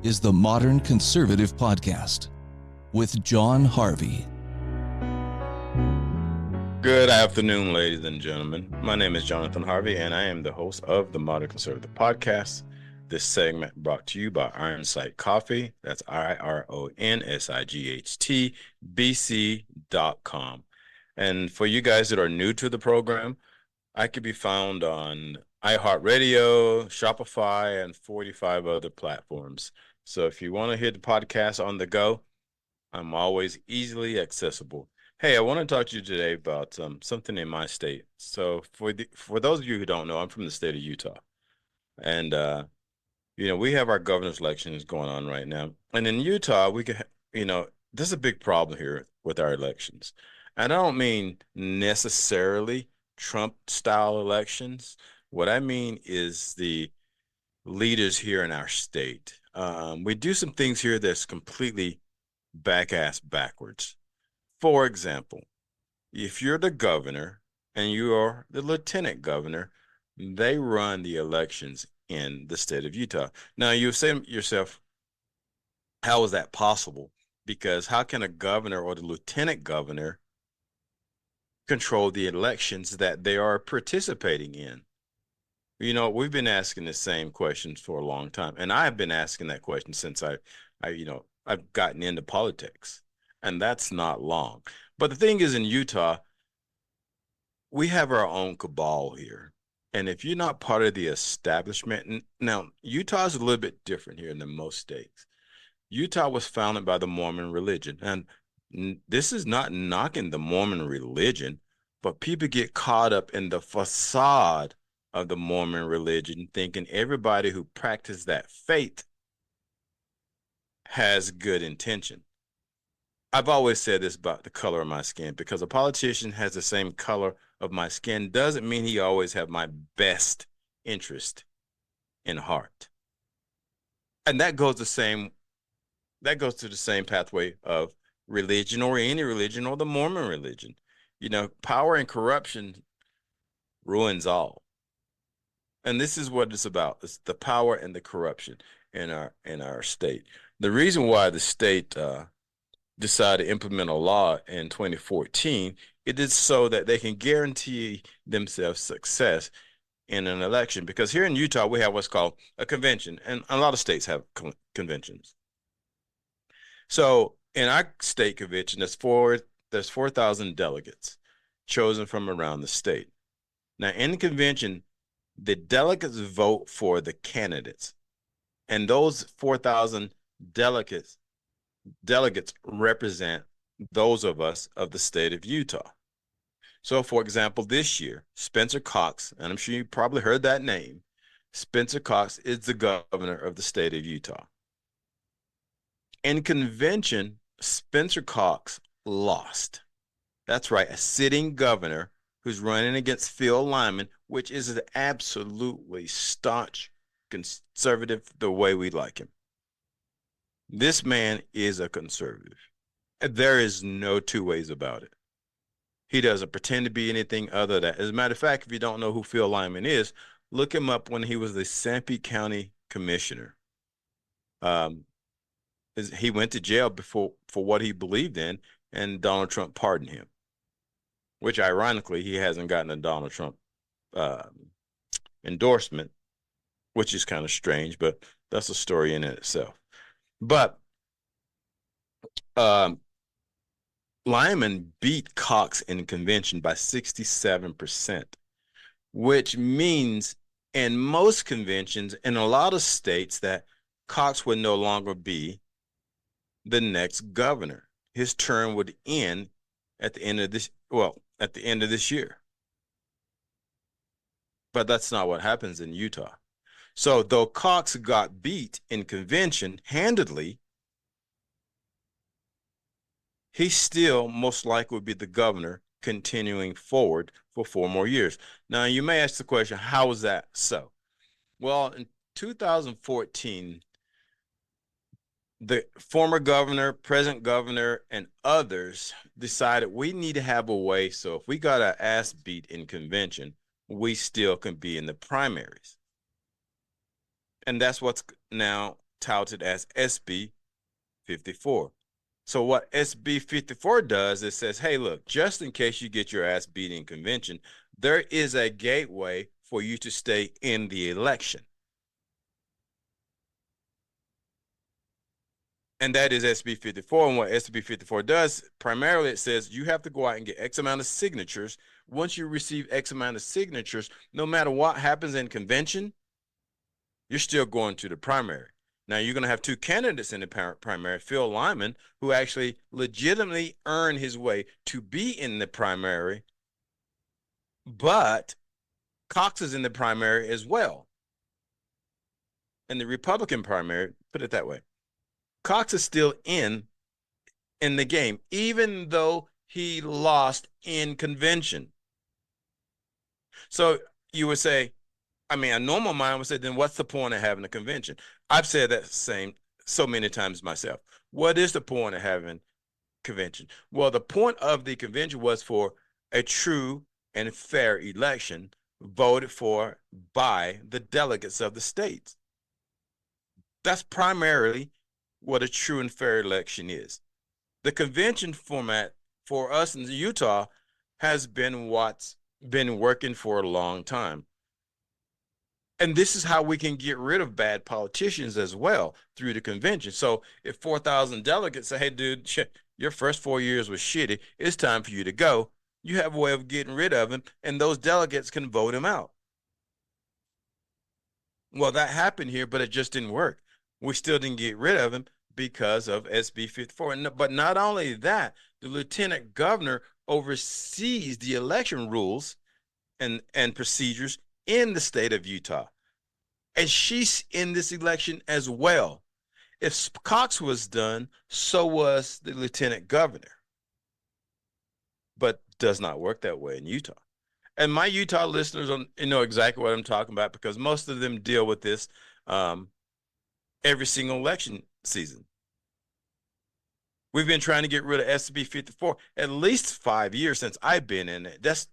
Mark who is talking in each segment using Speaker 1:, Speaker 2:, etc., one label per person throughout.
Speaker 1: is the Modern Conservative Podcast with John Harvey.
Speaker 2: Good afternoon, ladies and gentlemen. My name is Jonathan Harvey, and I am the host of the Modern Conservative Podcast. This segment brought to you by Ironsight Coffee. That's IRONSIGHTBC.com. And for you guys that are new to the program, I could be found on iHeartRadio, Shopify, and 45 other platforms. So if you want to hear the podcast on the go, I'm always easily accessible. Hey, I want to talk to you today about something in my state. So for those of you who don't know, I'm from the state of Utah. And, we have our governor's elections going on right now. And in Utah, there's a big problem here with our elections. And I don't mean necessarily Trump-style elections. What I mean is the leaders here in our state. We do some things here that's completely backwards. For example, if you're the governor and you are the lieutenant governor, they run the elections in the state of Utah. Now, you say to yourself, how is that possible? Because how can a governor or the lieutenant governor control the elections that they are participating in? We've been asking the same questions for a long time, and I've been asking that question since I've gotten into politics, and that's not long. But the thing is, in Utah, we have our own cabal here, and if you're not part of the establishment, now Utah is a little bit different here than most states. Utah was founded by the Mormon religion, and this is not knocking the Mormon religion, but people get caught up in the facade of the Mormon religion, thinking everybody who practices that faith has good intention. I've always said this about the color of my skin, because a politician has the same color of my skin doesn't mean he always have my best interest in heart. And that goes to the same pathway of religion, or any religion, or the Mormon religion. Power and corruption ruins all. And this is what it's about. It's the power and the corruption in our state. The reason why the state decided to implement a law in 2014, it is so that they can guarantee themselves success in an election. Because here in Utah, we have what's called a convention, and a lot of states have conventions. So in our state convention, there's 4,000 delegates chosen from around the state. Now, in the convention, the delegates vote for the candidates, and those 4,000 delegates represent those of us of the state of Utah. So, for example, this year, Spencer Cox, and I'm sure you probably heard that name, Spencer Cox is the governor of the state of Utah. In convention, Spencer Cox lost. That's right, a sitting governor who's running against Phil Lyman, which is an absolutely staunch conservative the way we like him. This man is a conservative. There is no two ways about it. He doesn't pretend to be anything other than. As a matter of fact, if you don't know who Phil Lyman is, look him up when he was the Sanpete County Commissioner. He went to jail for what he believed in, and Donald Trump pardoned him, which ironically, he hasn't gotten a Donald Trump endorsement, which is kind of strange, but that's a story in itself. But Lyman beat Cox in convention by 67%, which means in most conventions in a lot of states that Cox would no longer be the next governor. His term would end at the end of this year. But that's not what happens in Utah. So though Cox got beat in convention handedly, he still most likely would be the governor continuing forward for 4 more years. Now, you may ask the question, how is that so? Well, in 2014, the former governor, present governor, and others decided we need to have a way so if we got our ass beat in convention, we still can be in the primaries. And that's what's now touted as SB 54. So what SB 54 does, it says, hey, look, just in case you get your ass beat in convention, there is a gateway for you to stay in the election. And that is SB 54. And what SB 54 does, primarily it says you have to go out and get X amount of signatures. Once you receive X amount of signatures, no matter what happens in convention, you're still going to the primary. Now, you're going to have two candidates in the primary, Phil Lyman, who actually legitimately earned his way to be in the primary, but Cox is in the primary as well. In the Republican primary, put it that way, Cox is still in the game, even though he lost in convention. So you would say, I mean, a normal mind would say, then what's the point of having a convention? I've said that same so many times myself. What is the point of having convention? Well, the point of the convention was for a true and fair election voted for by the delegates of the states. That's primarily what a true and fair election is. The convention format for us in Utah has been what's been working for a long time. And this is how we can get rid of bad politicians as well, through the convention. So if 4,000 delegates say, hey, dude, your first 4 years was shitty, it's time for you to go, you have a way of getting rid of him, and those delegates can vote him out. Well, that happened here, but it just didn't work. We still didn't get rid of him because of SB 54. But not only that, the lieutenant governor oversees the election rules and procedures in the state of Utah. And she's in this election as well. If Cox was done, so was the lieutenant governor. But does not work that way in Utah. And my Utah listeners know exactly what I'm talking about, because most of them deal with this every single election season. We've been trying to get rid of SB 54 at least 5 years since I've been in it. That's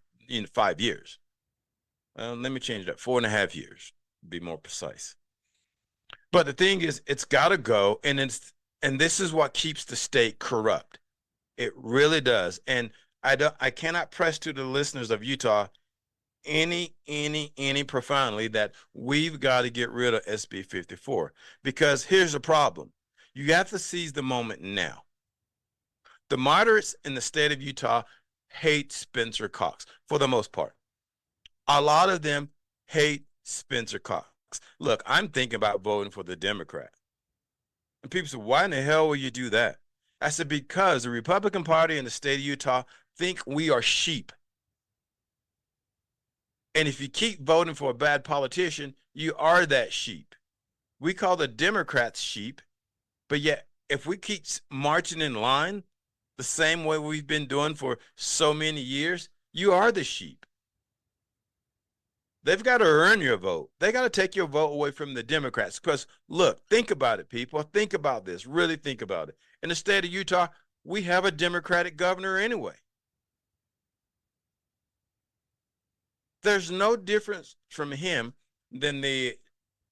Speaker 2: 5 years. Let me change that. 4.5 years, to be more precise. But the thing is, it's got to go, and this is what keeps the state corrupt. It really does. And I cannot press to the listeners of Utah any profoundly that we've got to get rid of SB 54, because here's the problem. You have to seize the moment now. The moderates in the state of Utah hate Spencer Cox for the most part. A lot of them hate Spencer Cox. Look, I'm thinking about voting for the Democrat. And people say, why in the hell will you do that? I said, because the Republican Party in the state of Utah think we are sheep. And if you keep voting for a bad politician, you are that sheep. We call the Democrats sheep, but yet if we keep marching in line the same way we've been doing for so many years, you are the sheep. They've got to earn your vote. They got to take your vote away from the Democrats. Because, look, think about it, people. Think about this. Really think about it. In the state of Utah, we have a Democratic governor anyway. There's no difference from him than the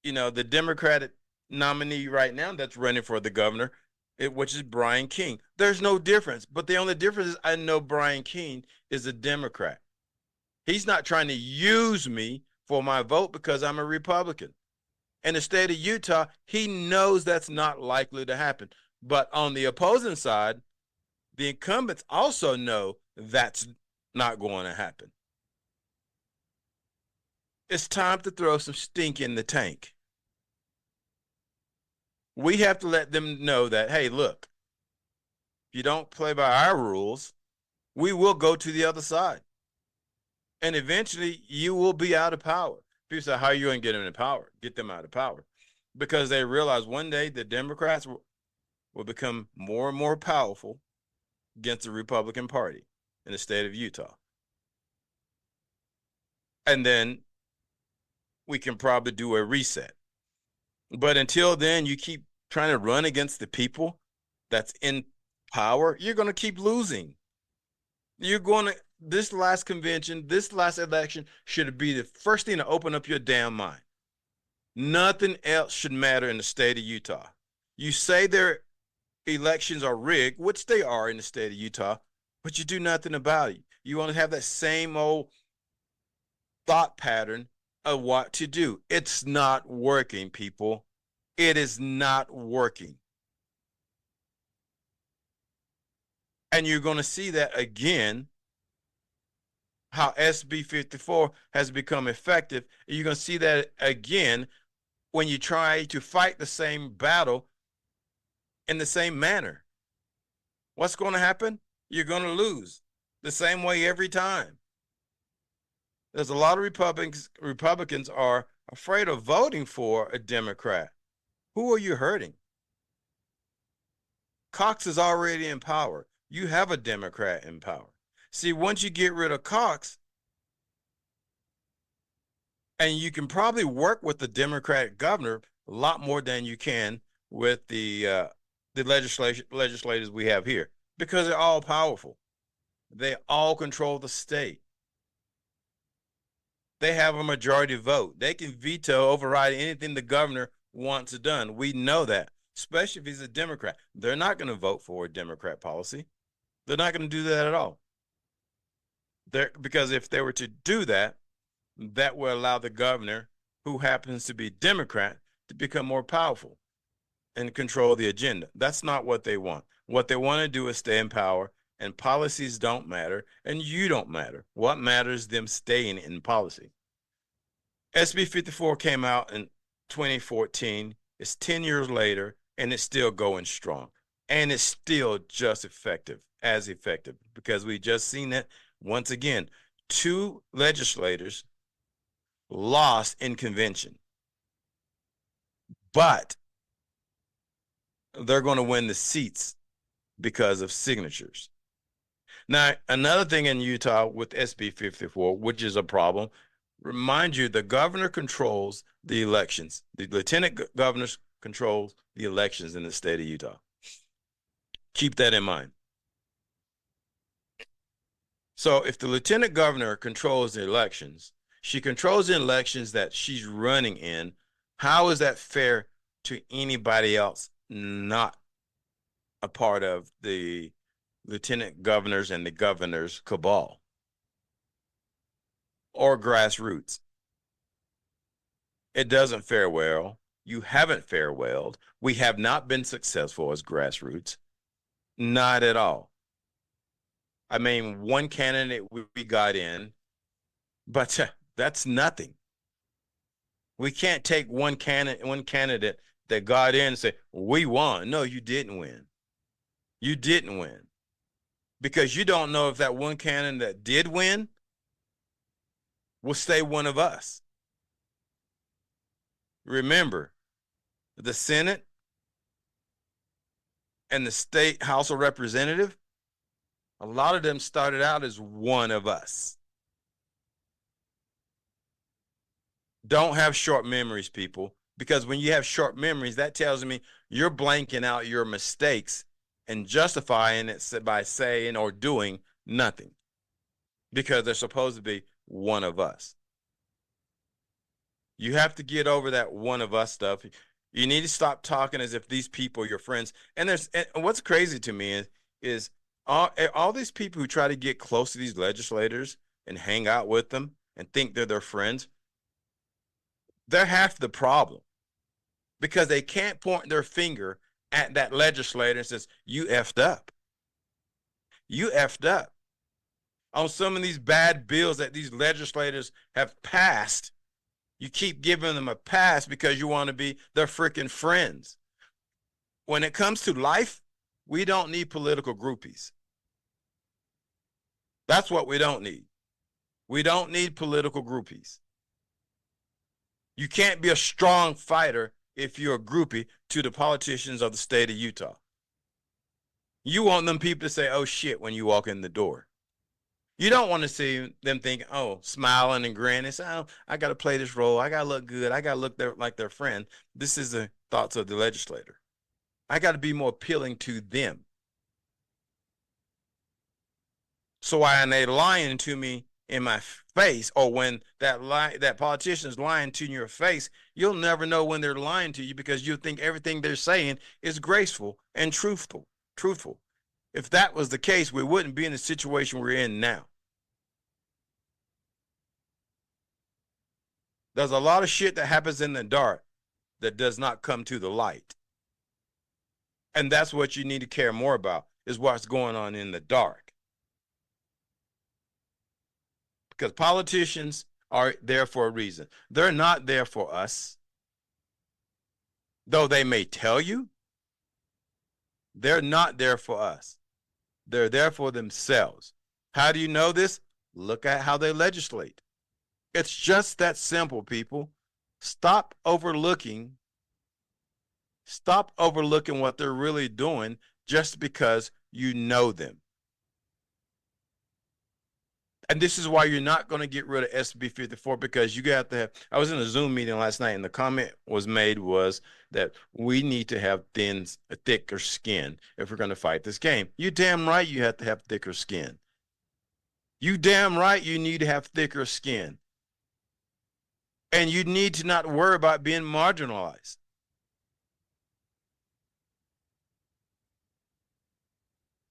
Speaker 2: Democratic nominee right now that's running for the governor, which is Brian King. There's no difference. But the only difference is I know Brian King is a Democrat. He's not trying to use me for my vote because I'm a Republican. In the state of Utah, he knows that's not likely to happen. But on the opposing side, the incumbents also know that's not going to happen. It's time to throw some stink in the tank. We have to let them know that, hey, look, if you don't play by our rules, we will go to the other side. And eventually, you will be out of power. People say, how are you going to get them in power? Get them out of power. Because they realize one day the Democrats will become more and more powerful against the Republican Party in the state of Utah. And then we can probably do a reset. But until then, you keep trying to run against the people that's in power, you're going to keep losing. This last convention, this last election should be the first thing to open up your damn mind. Nothing else should matter in the state of Utah. You say their elections are rigged, which they are in the state of Utah, but you do nothing about it. You want to have that same old thought pattern of what to do. It's not working, people. It is not working. And you're going to see that again, how SB 54 has become effective. You're going to see that again when you try to fight the same battle in the same manner. What's going to happen? You're going to lose the same way every time. There's a lot of Republicans are afraid of voting for a Democrat. Who are you hurting? Cox is already in power. You have a Democrat in power. See, once you get rid of Cox, and you can probably work with the Democratic governor a lot more than you can with the legislators we have here, because they're all powerful. They all control the state. They have a majority vote. They can veto, override anything the governor wants done. We know that, especially if he's a Democrat. They're not going to vote for a Democrat policy. They're not going to do that at all. Because if they were to do that, that will allow the governor, who happens to be Democrat, to become more powerful and control the agenda. That's not what they want. What they want to do is stay in power, and policies don't matter, and you don't matter. What matters is them staying in policy. SB 54 came out in 2014. It's 10 years later, and it's still going strong. And it's still just as effective, because we just seen it once again. 2 legislators lost in convention, but they're going to win the seats because of signatures. Now, another thing in Utah with SB 54, which is a problem, remind you, the governor controls the elections. The lieutenant governor controls the elections in the state of Utah. Keep that in mind. So if the lieutenant governor controls the elections, she controls the elections that she's running in. How is that fair to anybody else not a part of the lieutenant governors and the governor's cabal or grassroots? It doesn't fare well. You haven't fared well. We have not been successful as grassroots. Not at all. I mean, one candidate we got in, but that's nothing. We can't take one candidate that got in and say, we won. No, you didn't win. You didn't win. Because you don't know if that one candidate that did win will stay one of us. Remember, the Senate and the state House of Representatives, a lot of them started out as one of us. Don't have short memories, people, because when you have short memories, that tells me you're blanking out your mistakes and justifying it by saying or doing nothing, because they're supposed to be one of us. You have to get over that one of us stuff. You need to stop talking as if these people are your friends. And what's crazy to me is all these people who try to get close to these legislators and hang out with them and think they're their friends, they're half the problem, because they can't point their finger at that legislator and says, you effed up. You effed up on some of these bad bills that these legislators have passed. You keep giving them a pass because you want to be their freaking friends. When it comes to life, we don't need political groupies. That's what we don't need. We don't need political groupies. You can't be a strong fighter if you're a groupie to the politicians of the state of Utah. You want them people to say, oh shit, when you walk in the door. You don't want to see them thinking, oh, smiling and grinning. Say, oh, I got to play this role. I got to look good. I got to look like their friend. This is the thoughts of the legislator. I got to be more appealing to them. So when they lying to me in my face, or when that politician is lying to your face, you'll never know when they're lying to you, because you think everything they're saying is graceful and truthful. If that was the case, we wouldn't be in the situation we're in now. There's a lot of shit that happens in the dark that does not come to the light. And that's what you need to care more about, is what's going on in the dark. Because politicians are there for a reason. They're not there for us. Though they may tell you, they're not there for us. They're there for themselves. How do you know this? Look at how they legislate. It's just that simple, people. Stop overlooking what they're really doing just because you know them. And this is why you're not going to get rid of SB 54, because you got to have. I was in a Zoom meeting last night, and the comment was made was that we need to have thicker skin if we're going to fight this game. You damn right you have to have thicker skin. You damn right you need to have thicker skin. And you need to not worry about being marginalized.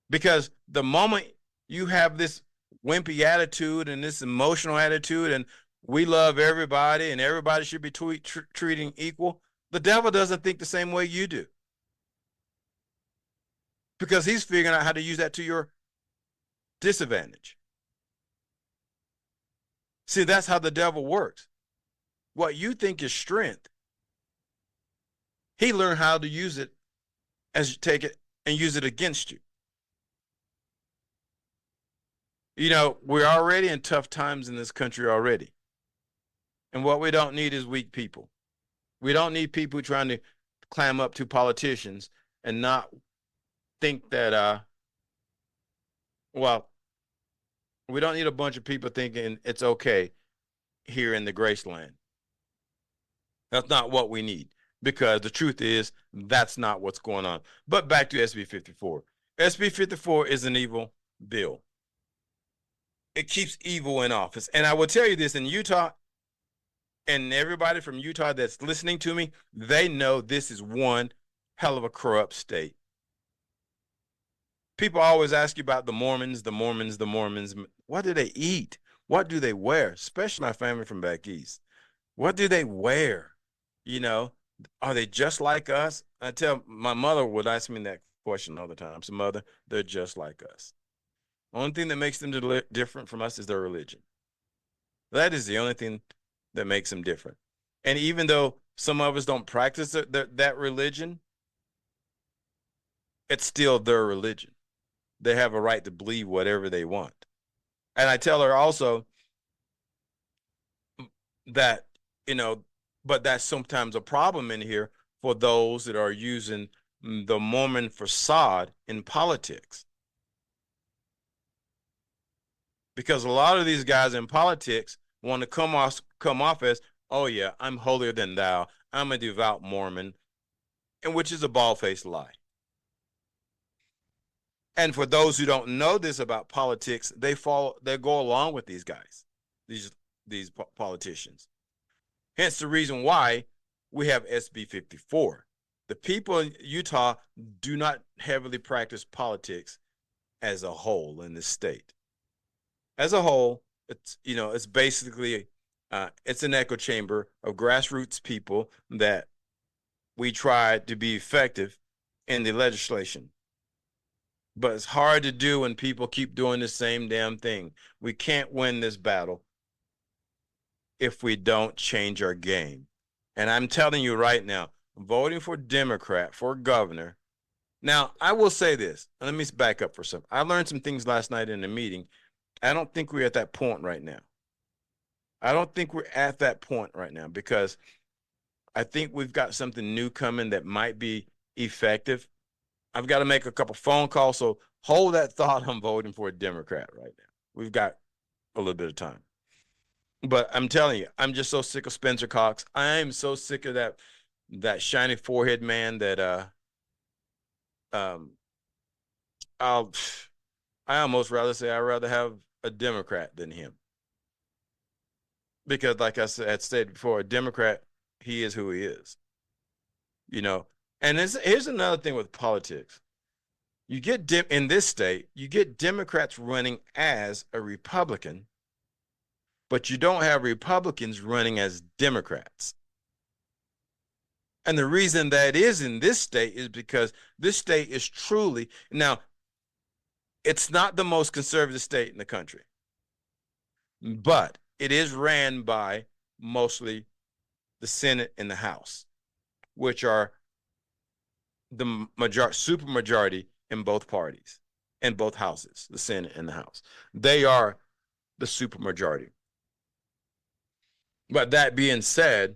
Speaker 2: Because the moment you have this wimpy attitude and this emotional attitude, and we love everybody and everybody should be treating equal, the devil doesn't think the same way you do, because he's figuring out how to use that to your disadvantage. See, that's how the devil works. What you think is strength, he learned how to use it as you take it and use it against you. You know, we're already in tough times in this country already. And what we don't need is weak people. We don't need people trying to climb up to politicians and not think that, well, we don't need a bunch of people thinking it's okay here in the Graceland. That's not what we need, because the truth is that's not what's going on. But back to SB 54. SB 54 is an evil bill. It keeps evil in office. And I will tell you this, in Utah, and everybody from Utah that's listening to me, they know this is one hell of a corrupt state. People always ask you about the Mormons. What do they eat? What do they wear? Especially my family from back east. What do they wear? You know, are they just like us? I tell my mother would ask me that question all the time. So, mother, they're just like us. Only thing that makes them different from us is their religion. That is the only thing that makes them different. And even though some of us don't practice that religion, it's still their religion. They have a right to believe whatever they want. And I tell her also that, you know, but that's sometimes a problem in here for those that are using the Mormon facade in politics. Because a lot of these guys in politics want to come off as, oh yeah, I'm holier than thou, I'm a devout Mormon, and which is a bald-faced lie. And for those who don't know this about politics, they go along with these guys, these politicians. Hence the reason why we have SB 54. The people in Utah do not heavily practice politics as a whole in this state. As a whole, it's basically it's an echo chamber of grassroots people that we try to be effective in the legislation. But it's hard to do when people keep doing the same damn thing. We can't win this battle if we don't change our game. And I'm telling you right now, voting for Democrat for governor. Now, I will say this. Let me back up for a second. I learned some things last night in a meeting. I don't think we're at that point right now. Because I think we've got something new coming that might be effective. I've got to make a couple phone calls, so hold that thought on voting for a Democrat right now. We've got a little bit of time. But I'm telling you, I'm just so sick of Spencer Cox. I am so sick of that shiny forehead man that I almost rather say I'd rather have a Democrat than him. Because like I stated before, a Democrat, he is who he is, you know. And here's another thing with politics. You get in this state, you get Democrats running as a Republican, but you don't have Republicans running as Democrats. And the reason that is in this state is because this state is truly, now, it's not the most conservative state in the country, but it is ran by mostly the Senate and the House, which are the super majority in both parties, in both houses, the Senate and the House. They are the super majority. But that being said,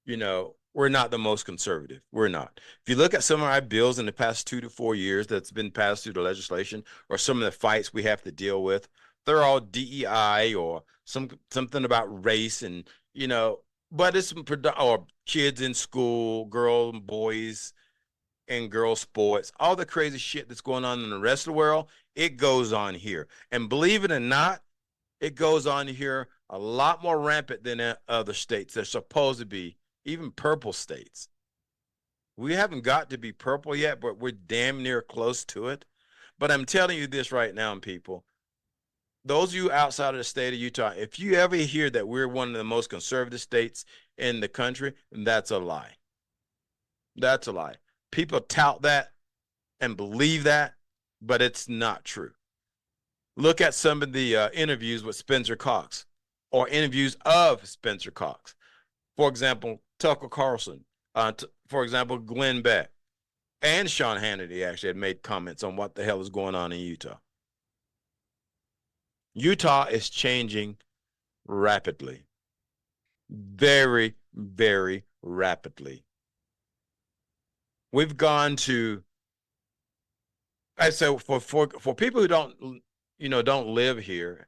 Speaker 2: you know, we're not the most conservative. We're not. If you look at some of our bills in the past 2 to 4 years that's been passed through the legislation, or some of the fights we have to deal with, they're all DEI or something about race, and you know, but it's or kids in school, girls and boys and girl sports, all the crazy shit that's going on in the rest of the world, it goes on here. And believe it or not, it goes on here a lot more rampant than other states. They're supposed to be, even purple states. We haven't got to be purple yet, but we're damn near close to it. But I'm telling you this right now, people, those of you outside of the state of Utah, if you ever hear that we're one of the most conservative states in the country, that's a lie. That's a lie. People tout that and believe that, but it's not true. Look at some of the interviews with Spencer Cox, or interviews of Spencer Cox. For example, Tucker Carlson. For example, Glenn Beck. And Sean Hannity actually had made comments on what the hell is going on in Utah. Utah is changing rapidly. Very, very rapidly. We've gone to, I say, for people who don't live here,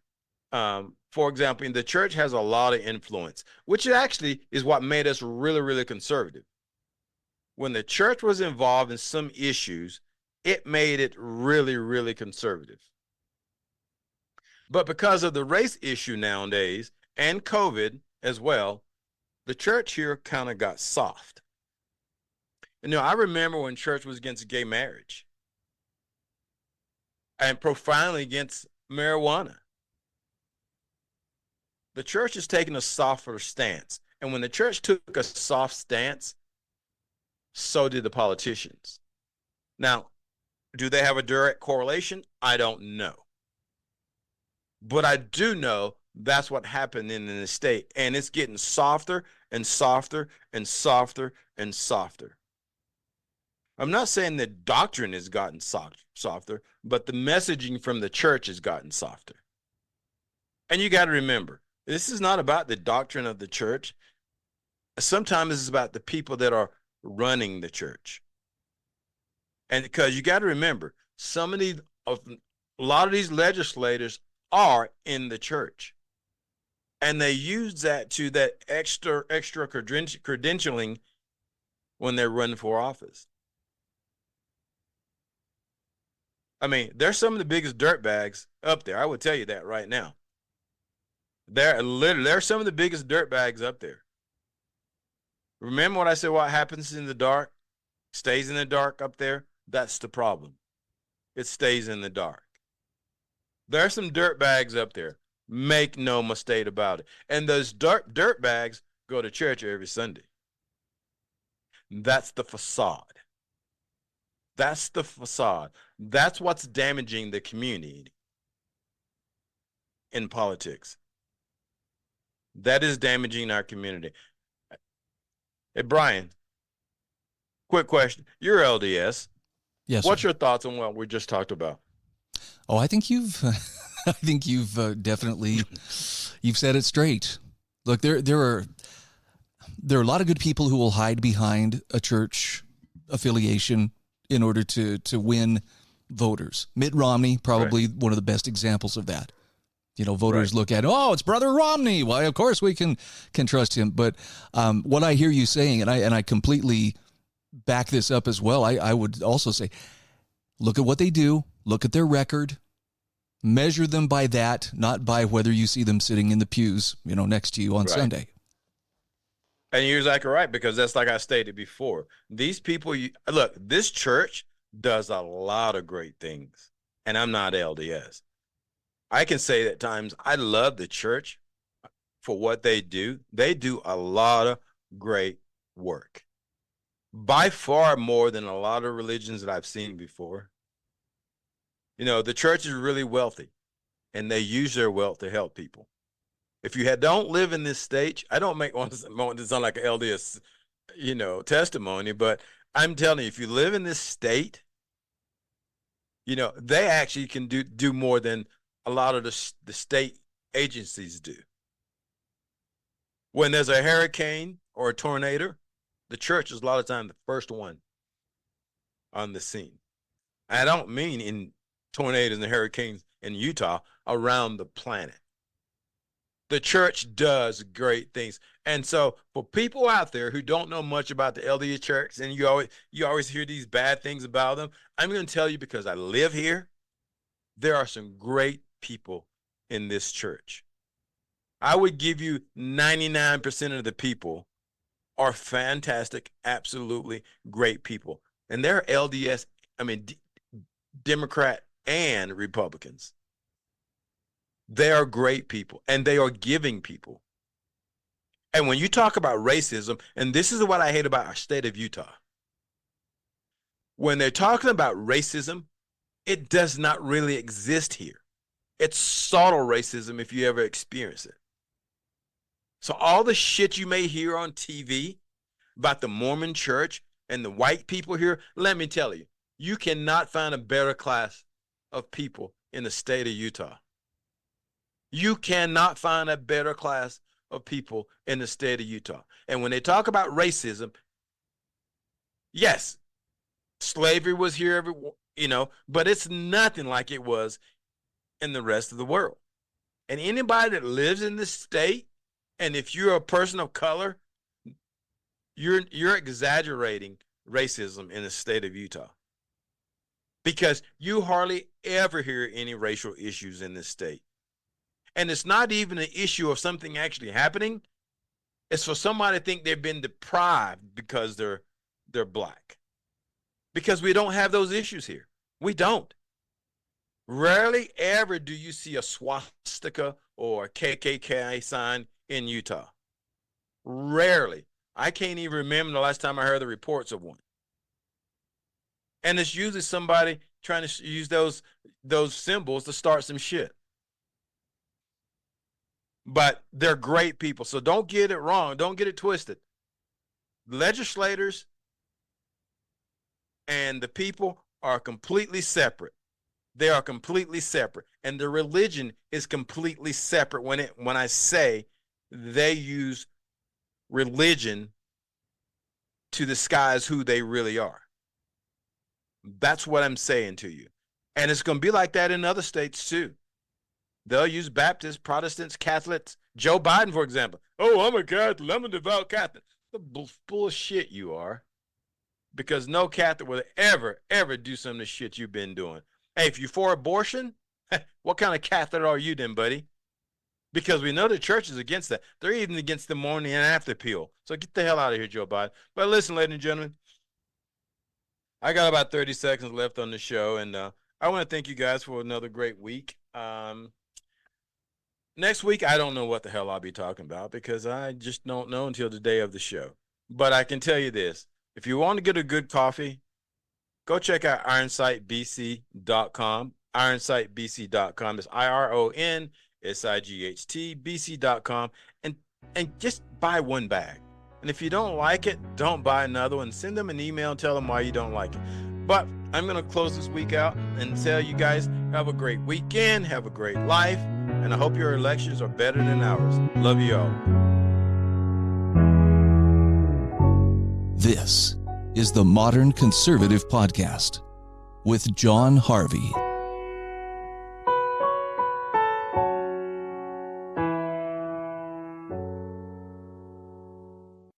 Speaker 2: for example, the church has a lot of influence, which actually is what made us really, really conservative. When the church was involved in some issues, it made it really, really conservative. But because of the race issue nowadays, and COVID as well, the church here kind of got soft. You know, I remember when church was against gay marriage and profoundly against marijuana. The church is taking a softer stance. And when the church took a soft stance, so did the politicians. Now, do they have a direct correlation? I don't know. But I do know that's what happened in the state. And it's getting softer and softer and softer and softer. I'm not saying the doctrine has gotten softer, but the messaging from the church has gotten softer. And you got to remember, this is not about the doctrine of the church. Sometimes it's about the people that are running the church. And because you got to remember, a lot of these legislators are in the church. And they use that extra credentialing when they're running for office. I mean, they're some of the biggest dirtbags up there. I would tell you that right now. They're some of the biggest dirtbags up there. Remember what I said, what happens in the dark stays in the dark up there? That's the problem. It stays in the dark. There are some dirtbags up there. Make no mistake about it. And those dirtbags go to church every Sunday. That's the facade. That's the facade. That's what's damaging the community in politics. That is damaging our community. Hey, Brian, quick question. You're LDS.
Speaker 1: Yes.
Speaker 2: What's
Speaker 1: Sir.
Speaker 2: your thoughts on what we just talked about?
Speaker 1: Oh, I think you've definitely you've said it straight. Look, there are a lot of good people who will hide behind a church affiliation in order to win voters. Mitt Romney, probably one of the best examples of that. You know, voters look at, oh, it's Brother Romney. Why, of course we can trust him. But what I hear you saying, and I completely back this up as well, I would also say, look at what they do. Look at their record. Measure them by that, not by whether you see them sitting in the pews, next to you on Sunday.
Speaker 2: And you're exactly right, because that's like I stated before. These people, look, this church does a lot of great things, and I'm not LDS. I can say that at times I love the church for what they do. They do a lot of great work, by far more than a lot of religions that I've seen before. The church is really wealthy, and they use their wealth to help people. If you don't live in this state, I don't want to sound like an LDS, testimony, but I'm telling you, if you live in this state, they actually can do more than a lot of the state agencies do. When there's a hurricane or a tornado, the church is a lot of times the first one on the scene. I don't mean in tornadoes and hurricanes in Utah, around the planet. The church does great things. And so for people out there who don't know much about the LDS church, and you always hear these bad things about them, I'm going to tell you, because I live here, there are some great people in this church. I would give you 99% of the people are fantastic, absolutely great people. And they're LDS, Democrat and Republicans. They are great people, and they are giving people. And when you talk about racism, and this is what I hate about our state of Utah, when they're talking about racism, it does not really exist here. It's subtle racism if you ever experience it. So all the shit you may hear on TV about the Mormon church and the white people here, let me tell you, you cannot find a better class of people in the state of Utah. You cannot find a better class of people in the state of Utah. And when they talk about racism, yes, slavery was here, but it's nothing like it was in the rest of the world. And anybody that lives in this state, and if you're a person of color, you're exaggerating racism in the state of Utah, because you hardly ever hear any racial issues in this state. And it's not even an issue of something actually happening. It's for somebody to think they've been deprived because they're black. Because we don't have those issues here. We don't. Rarely ever do you see a swastika or a KKK sign in Utah. Rarely. I can't even remember the last time I heard the reports of one. And it's usually somebody trying to use those symbols to start some shit. But they're great people. So don't get it wrong. Don't get it twisted. Legislators and the people are completely separate. They are completely separate. And the religion is completely separate when I say they use religion to disguise who they really are. That's what I'm saying to you. And it's going to be like that in other states too. They'll use Baptists, Protestants, Catholics. Joe Biden, for example. Oh, I'm a Catholic. I'm a devout Catholic. The bullshit you are. Because no Catholic will ever do some of the shit you've been doing. Hey, if you're for abortion, what kind of Catholic are you then, buddy? Because we know the church is against that. They're even against the morning and after pill. So get the hell out of here, Joe Biden. But listen, ladies and gentlemen, I got about 30 seconds left on the show, and I want to thank you guys for another great week. Next week, I don't know what the hell I'll be talking about, because I just don't know until the day of the show. But I can tell you this. If you want to get a good coffee, go check out ironsightbc.com. ironsightbc.com. It's IRONSIGHT, and just buy one bag. And if you don't like it, don't buy another one. Send them an email and tell them why you don't like it. But I'm going to close this week out and tell you guys, have a great weekend, have a great life, and I hope your elections are better than ours. Love you all.
Speaker 1: This is the Modern Conservative Podcast with John Harvey.